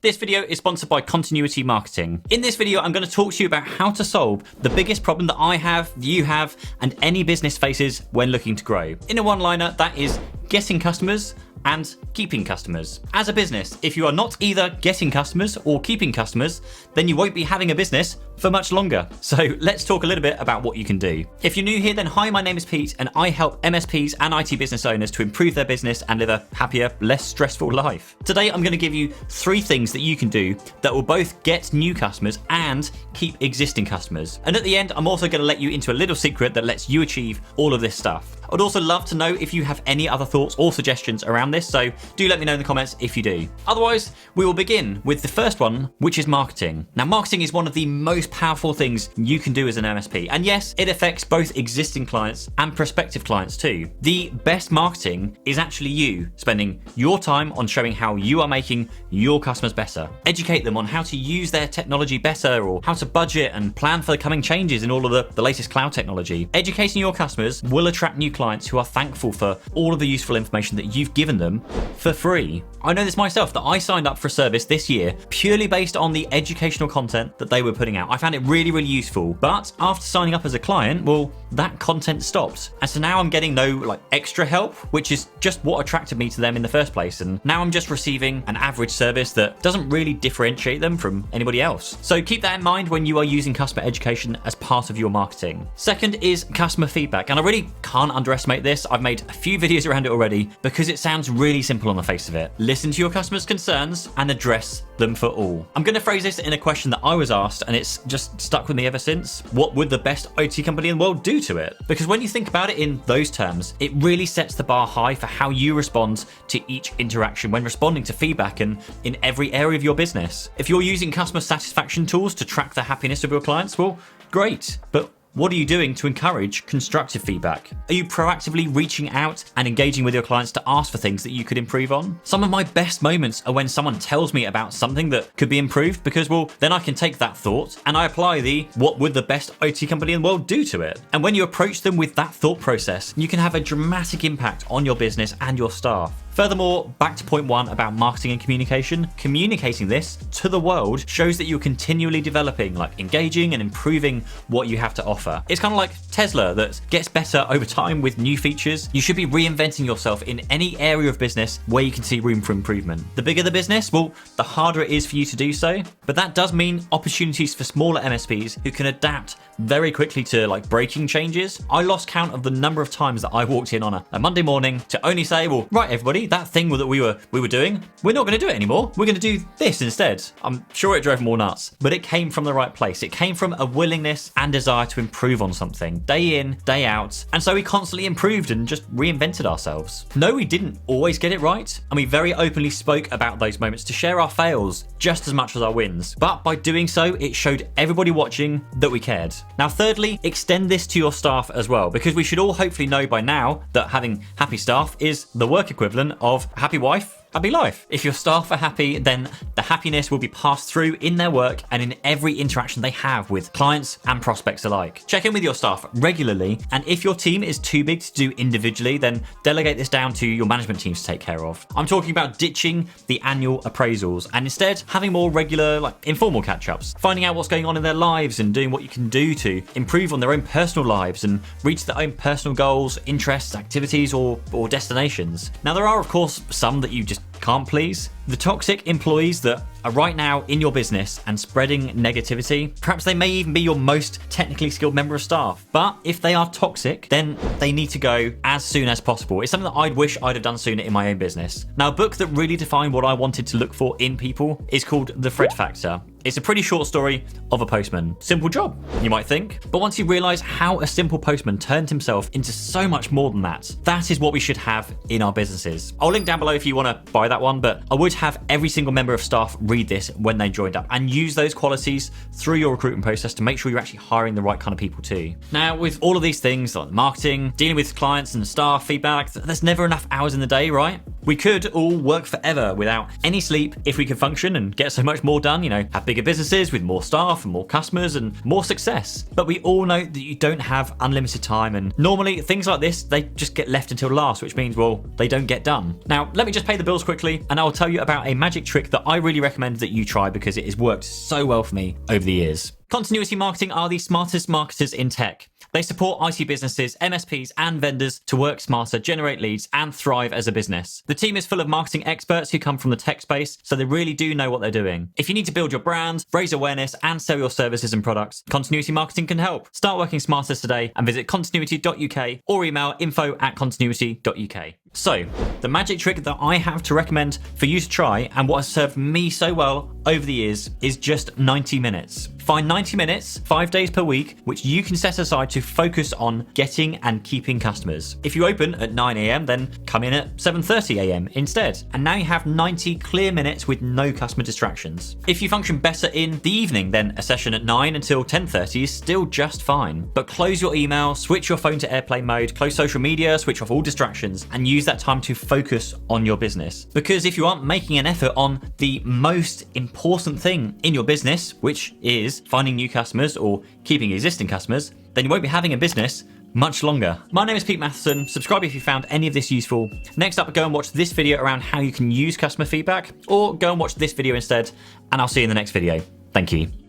This video is sponsored by Continuity Marketing. In this video, I'm going to talk to you about how to solve the biggest problem that I have, you have, and any business faces when looking to grow. In a one-liner, that is getting customers and keeping customers. As a business, if you are not either getting customers or keeping customers, then you won't be having a business for much longer. So let's talk a little bit about what you can do. If you're new here, then hi, my name is Pete and I help MSPs and IT business owners to improve their business and live a happier, less stressful life. Today, I'm going to give you 3 things that you can do that will both get new customers and keep existing customers. And at the end, I'm also going to let you into a little secret that lets you achieve all of this stuff. I'd also love to know if you have any other thoughts or suggestions around this, so do let me know in the comments if you do. Otherwise, we will begin with the first one, which is marketing. Now, marketing is one of the most powerful things you can do as an MSP. And yes, it affects both existing clients and prospective clients too. The best marketing is actually you spending your time on showing how you are making your customers better. Educate them on how to use their technology better or how to budget and plan for the coming changes in all of the latest cloud technology. Educating your customers will attract new clients who are thankful for all of the useful information that you've given them for free. I know this myself, that I signed up for a service this year purely based on the educational content that they were putting out. I found it really, really useful. But after signing up as a client, well, that content stopped. And so now I'm getting no extra help, which is just what attracted me to them in the first place. And now I'm just receiving an average service that doesn't really differentiate them from anybody else. So keep that in mind when you are using customer education as part of your marketing. Second is customer feedback. And I really can't underestimate this. I've made a few videos around it already because it sounds really simple on the face of it. Listen to your customers' concerns and address them for all. I'm going to phrase this in a question that I was asked and it's just stuck with me ever since. What would the best OT company in the world do to it? Because when you think about it in those terms, it really sets the bar high for how you respond to each interaction when responding to feedback and in every area of your business. If you're using customer satisfaction tools to track the happiness of your clients, well, great. But what are you doing to encourage constructive feedback? Are you proactively reaching out and engaging with your clients to ask for things that you could improve on? Some of my best moments are when someone tells me about something that could be improved because, well, then I can take that thought and I apply the what would the best OT company in the world do to it? And when you approach them with that thought process, you can have a dramatic impact on your business and your staff. Furthermore, back to point 1 about marketing and communication, communicating this to the world shows that you're continually developing, engaging and improving what you have to offer. It's kind of like Tesla that gets better over time with new features. You should be reinventing yourself in any area of business where you can see room for improvement. The bigger the business, well, the harder it is for you to do so. But that does mean opportunities for smaller MSPs who can adapt very quickly to breaking changes. I lost count of the number of times that I walked in on a Monday morning to only say, well, right, everybody, that thing that we were doing, we're not going to do it anymore. We're going to do this instead. I'm sure it drove more nuts, but it came from the right place. It came from a willingness and desire to improve on something day in, day out. And so we constantly improved and just reinvented ourselves. No, we didn't always get it right. And we very openly spoke about those moments to share our fails just as much as our wins. But by doing so, it showed everybody watching that we cared. Now, thirdly, extend this to your staff as well, because we should all hopefully know by now that having happy staff is the work equivalent of happy wife, happy life. If your staff are happy, then the happiness will be passed through in their work and in every interaction they have with clients and prospects alike. Check in with your staff regularly, and if your team is too big to do individually, then delegate this down to your management teams to take care of. I'm talking about ditching the annual appraisals and instead having more regular, informal catch-ups, finding out what's going on in their lives and doing what you can do to improve on their own personal lives and reach their own personal goals, interests, activities, or destinations. Now, there are, of course, some that you just can't please. The toxic employees that are right now in your business and spreading negativity, perhaps they may even be your most technically skilled member of staff. But if they are toxic, then they need to go as soon as possible. It's something that I'd wish I'd have done sooner in my own business. Now, a book that really defined what I wanted to look for in people is called The Fred Factor. It's a pretty short story of a postman. Simple job, you might think. But once you realize how a simple postman turned himself into so much more than that, that is what we should have in our businesses. I'll link down below if you want to buy that one, but I would have every single member of staff read this when they joined up and use those qualities through your recruitment process to make sure you're actually hiring the right kind of people too. Now, with all of these things like marketing, dealing with clients and staff feedback, there's never enough hours in the day, right? We could all work forever without any sleep if we could function and get so much more done, have bigger bigger businesses with more staff and more customers and more success. But we all know that you don't have unlimited time, and normally things like this, they just get left until last, which means, well, they don't get done. Now, let me just pay the bills quickly, and I'll tell you about a magic trick that I really recommend that you try because it has worked so well for me over the years. Continuity marketing are the smartest marketers in tech. They support IT businesses, MSPs, and vendors to work smarter, generate leads, and thrive as a business. The team is full of marketing experts who come from the tech space, so they really do know what they're doing. If you need to build your brand, raise awareness, and sell your services and products, continuity marketing can help. Start working smarter today and visit continuity.uk or email info@continuity.uk. So, the magic trick that I have to recommend for you to try and what has served me so well over the years is just 90 minutes. Find 90 minutes, 5 days per week, which you can set aside to focus on getting and keeping customers. If you open at 9 a.m, then come in at 7:30 a.m. instead. And now you have 90 clear minutes with no customer distractions. If you function better in the evening, then a session at 9 until 10:30 is still just fine. But close your email, switch your phone to airplane mode, close social media, switch off all distractions, and use that time to focus on your business. Because if you aren't making an effort on the most important thing in your business, which is finding new customers or keeping existing customers, then you won't be having a business much longer. My name is Pete Matheson. Subscribe if you found any of this useful. Next up, go and watch this video around how you can use customer feedback, or go and watch this video instead, and I'll see you in the next video. Thank you.